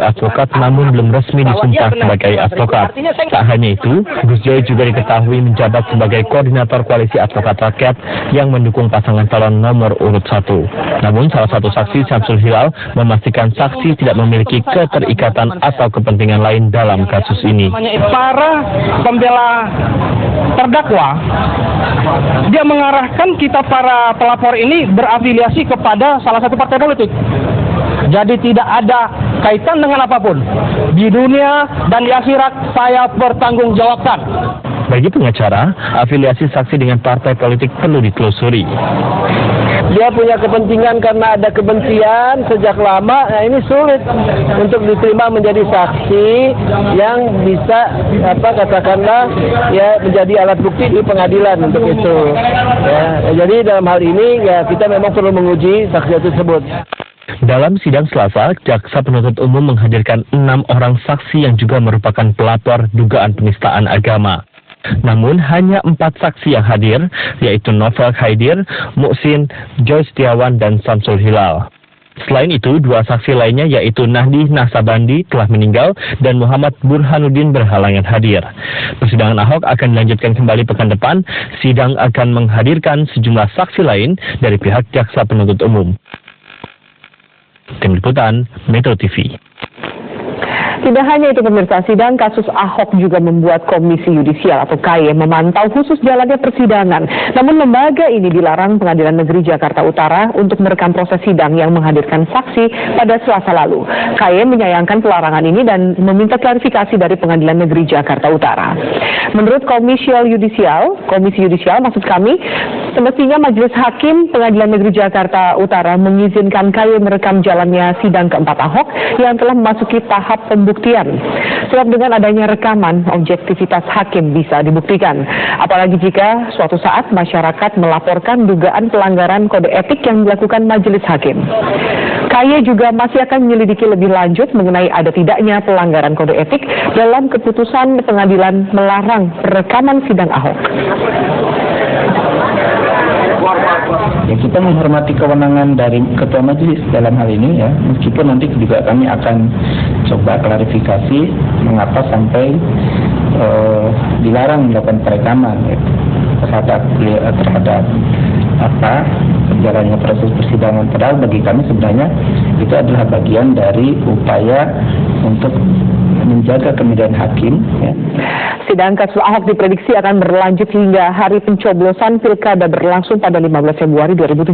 advokat namun belum resmi disumpah sebagai advokat. Tak hanya itu, Gus Joy juga diketahui menjabat sebagai koordinator koalisi advokat rakyat yang mendukung pasangan calon nomor urut 1. Namun salah satu saksi, Syamsul Hilal, memastikan saksi tidak memiliki keterikatan atau kepentingan lain dalam kasus ini. Para pembela terdakwa, dia mengarahkan kita para pelapor ini berafiliasi kepada salah satu partai politik. Jadi tidak ada kaitan dengan apapun. Di dunia dan di akhirat saya bertanggungjawabkan. Bagi pengacara, afiliasi saksi dengan partai politik perlu ditelusuri. Dia punya kepentingan karena ada kebencian sejak lama. Nah, ini sulit untuk diterima menjadi saksi yang bisa katakanlah ya menjadi alat bukti di pengadilan untuk itu. Ya, jadi dalam hal ini ya kita memang perlu menguji saksi tersebut. Dalam sidang Selasa, jaksa penuntut umum menghadirkan 6 orang saksi yang juga merupakan pelapor dugaan penistaan agama. Namun hanya 4 saksi yang hadir, yaitu Novel Khaidir, Muhsin, Joy Setiawan, dan Syamsul Hilal. Selain itu, 2 saksi lainnya yaitu Nahdi Nasabandi telah meninggal dan Muhammad Burhanuddin berhalangan hadir. Persidangan Ahok akan dilanjutkan kembali pekan depan. Sidang akan menghadirkan sejumlah saksi lain dari pihak jaksa penuntut umum. Tim Liputan, Metro TV. Tidak hanya itu pemirsa, sidang kasus Ahok juga membuat Komisi Yudisial atau KY memantau khusus jalannya persidangan. Namun lembaga ini dilarang Pengadilan Negeri Jakarta Utara untuk merekam proses sidang yang menghadirkan saksi pada Selasa lalu. KY menyayangkan pelarangan ini dan meminta klarifikasi dari Pengadilan Negeri Jakarta Utara. Menurut Komisi Yudisial maksud kami, semestinya Majelis Hakim Pengadilan Negeri Jakarta Utara mengizinkan KY merekam jalannya sidang keempat Ahok yang telah memasuki tahap pembuktian. Sebab dengan adanya rekaman, objektivitas hakim bisa dibuktikan. Apalagi jika suatu saat masyarakat melaporkan dugaan pelanggaran kode etik yang dilakukan majelis hakim. KY juga masih akan menyelidiki lebih lanjut mengenai ada tidaknya pelanggaran kode etik dalam keputusan pengadilan melarang rekaman sidang Ahok. Ya, kita menghormati kewenangan dari ketua majelis dalam hal ini ya, meskipun nanti juga kami akan coba klarifikasi mengapa sampai dilarang melakukan perekaman ya, terhadap berjalannya proses persidangan. Padahal bagi kami sebenarnya itu adalah bagian dari upaya untuk menjaga kemedian hakim. Ya. Sidang kasus Ahok diprediksi akan berlanjut hingga hari pencoblosan pilkada berlangsung pada 15 Februari 2017.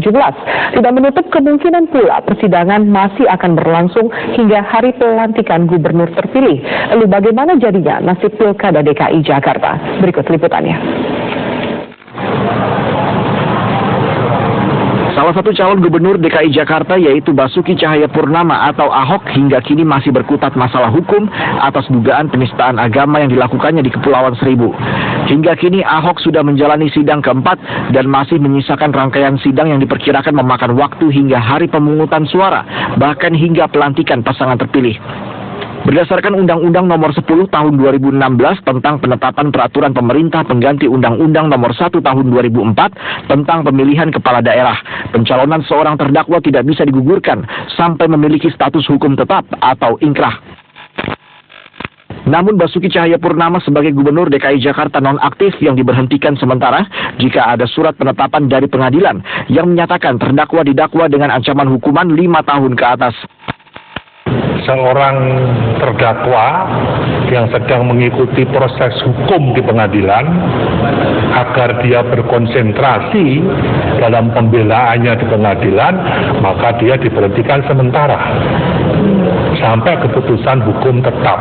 Tidak menutup kemungkinan pula persidangan masih akan berlangsung hingga hari pelantikan gubernur terpilih. Lalu bagaimana jadinya nasib pilkada DKI Jakarta? Berikut liputannya. Salah satu calon gubernur DKI Jakarta yaitu Basuki Cahayapurnama atau Ahok hingga kini masih berkutat masalah hukum atas dugaan penistaan agama yang dilakukannya di Kepulauan Seribu. Hingga kini Ahok sudah menjalani sidang keempat dan masih menyisakan rangkaian sidang yang diperkirakan memakan waktu hingga hari pemungutan suara, bahkan hingga pelantikan pasangan terpilih. Berdasarkan Undang-Undang Nomor 10 Tahun 2016 tentang penetapan peraturan pemerintah pengganti Undang-Undang Nomor 1 Tahun 2004 tentang pemilihan kepala daerah, pencalonan seorang terdakwa tidak bisa digugurkan sampai memiliki status hukum tetap atau inkrah. Namun Basuki Cahayapurnama sebagai Gubernur DKI Jakarta nonaktif yang diberhentikan sementara jika ada surat penetapan dari pengadilan yang menyatakan terdakwa didakwa dengan ancaman hukuman 5 tahun ke atas. Seorang terdakwa yang sedang mengikuti proses hukum di pengadilan agar dia berkonsentrasi dalam pembelaannya di pengadilan, maka dia diberhentikan sementara sampai keputusan hukum tetap.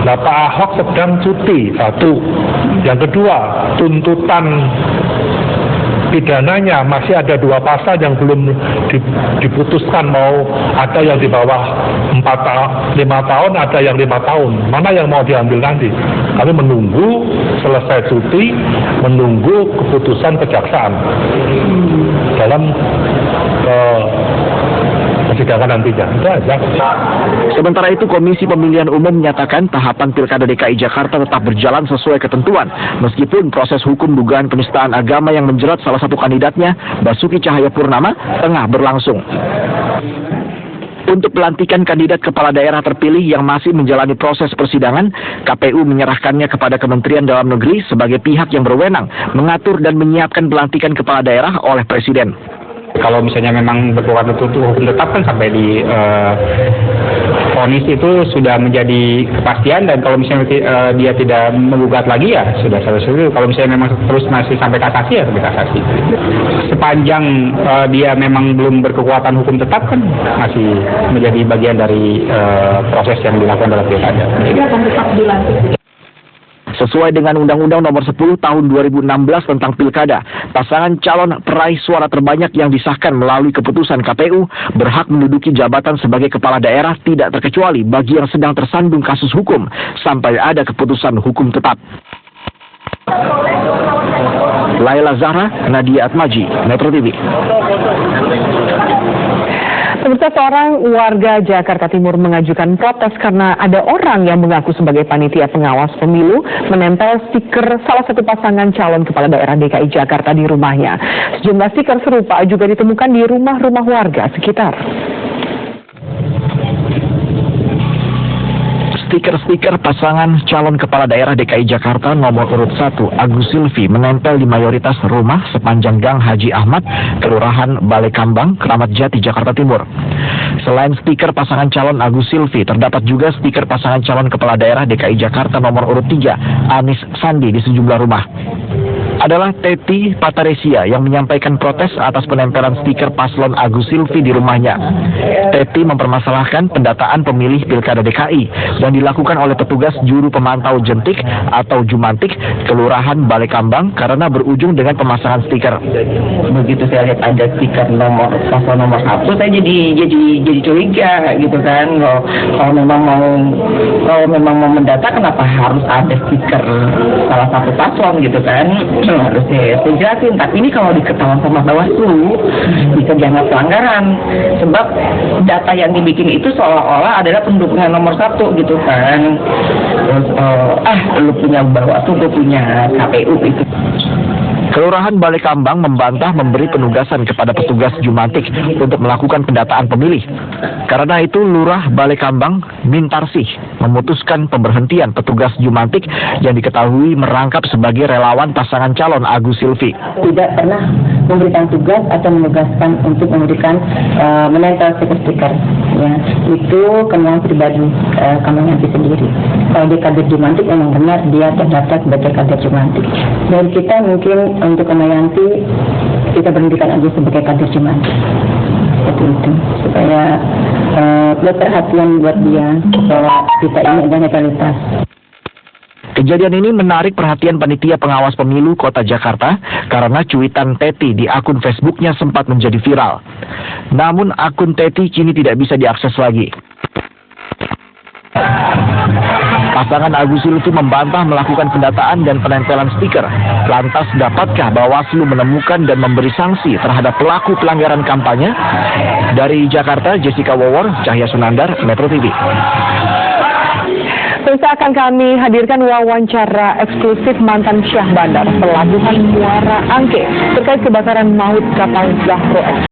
Nah, Pak Ahok sedang cuti, satu. Yang kedua, tuntutan pidananya masih ada 2 pasal yang belum diputuskan, mau ada yang di bawah 5 tahun, ada yang 5 tahun. Mana yang mau diambil nanti? Kami menunggu selesai cuti, menunggu keputusan kejaksaan dalam persidangan nantinya. Itu aja. Sementara itu, Komisi Pemilihan Umum menyatakan tahapan Pilkada DKI Jakarta tetap berjalan sesuai ketentuan, meskipun proses hukum dugaan penistaan agama yang menjerat salah satu kandidatnya, Basuki Cahayapurnama, tengah berlangsung. Untuk pelantikan kandidat kepala daerah terpilih yang masih menjalani proses persidangan, KPU menyerahkannya kepada Kementerian Dalam Negeri sebagai pihak yang berwenang mengatur dan menyiapkan pelantikan kepala daerah oleh Presiden. Kalau misalnya memang berkekuatan itu hukum tetap kan sampai di vonis itu sudah menjadi kepastian, dan kalau misalnya dia tidak menggugat lagi ya sudah selesai. Kalau misalnya memang terus masih sampai kasasi ya sampai kasasi. Sepanjang dia memang belum berkekuatan hukum tetap kan masih menjadi bagian dari proses yang dilakukan dalam pilkada. Jadi akan tetap dilantik. Sesuai dengan Undang-Undang Nomor 10 Tahun 2016 tentang Pilkada, pasangan calon peraih suara terbanyak yang disahkan melalui keputusan KPU berhak menduduki jabatan sebagai kepala daerah tidak terkecuali bagi yang sedang tersandung kasus hukum sampai ada keputusan hukum tetap. Laila Zahra, Nadia Atmaji, Metro TV. Pemirsa, seorang warga Jakarta Timur mengajukan protes karena ada orang yang mengaku sebagai panitia pengawas pemilu menempel stiker salah satu pasangan calon kepala daerah DKI Jakarta di rumahnya. Sejumlah stiker serupa juga ditemukan di rumah-rumah warga sekitar. Stiker-stiker pasangan calon kepala daerah DKI Jakarta nomor urut 1 Agus Silvi menempel di mayoritas rumah sepanjang Gang Haji Ahmad, Kelurahan Balai Kambang, Kramat Jati, Jakarta Timur. Selain stiker pasangan calon Agus Silvi, terdapat juga stiker pasangan calon kepala daerah DKI Jakarta nomor urut 3 Anies Sandi di sejumlah rumah. Adalah Teti Pataresia yang menyampaikan protes atas penempelan stiker paslon Agus Silvi di rumahnya. Teti mempermasalahkan pendataan pemilih Pilkada DKI yang dilakukan oleh petugas juru pemantau jentik atau jumantik Kelurahan Balai Kambang karena berujung dengan pemasangan stiker. Begitu saya lihat ada stiker paslon nomor 1, saya jadi curiga gitu kan. Kalau memang mau mendata, kenapa harus ada stiker salah satu paslon gitu kan? Harus saya jelasin. Tapi ini kalau diketahuan sama Bawaslu bisa dianggap pelanggaran, sebab data yang dibikin itu seolah-olah adalah pendukungnya nomor 1 gitu kan. Terus lu punya Bawaslu, gue punya KPU itu. Kelurahan Balai Kambang membantah memberi penugasan kepada petugas jumantik untuk melakukan pendataan pemilih. Karena itu, Lurah Balai Kambang Mintarsih memutuskan pemberhentian petugas jumantik yang diketahui merangkap sebagai relawan pasangan calon Agus Silvi. Tidak pernah memberikan tugas atau menugaskan untuk memberikan menempel stiker-stiker. Ya, itu kemauan pribadi kami nanti sendiri. Kalau dia kader jumantik, memang benar dia terdaftar sebagai kader jumantik. Dan kita mungkin untuk Kamayanti kita berhentikan aja sebagai kader jumantik. Seperti itu, supaya buat perhatian buat dia bahwa kita ini ada netralitas. Kejadian ini menarik perhatian panitia pengawas pemilu Kota Jakarta karena cuitan Teti di akun Facebooknya sempat menjadi viral. Namun akun Teti kini tidak bisa diakses lagi. Pasangan Agus Silvi membantah melakukan pendataan dan penempelan stiker. Lantas, dapatkah Bawaslu menemukan dan memberi sanksi terhadap pelaku pelanggaran kampanye? Dari Jakarta, Jessica Wawor, Cahya Sunandar, Metro TV. Pemirsa, akan kami hadirkan wawancara eksklusif mantan Syah Bandar Pelabuhan Muara Angke terkait kebakaran maut kapal Zahro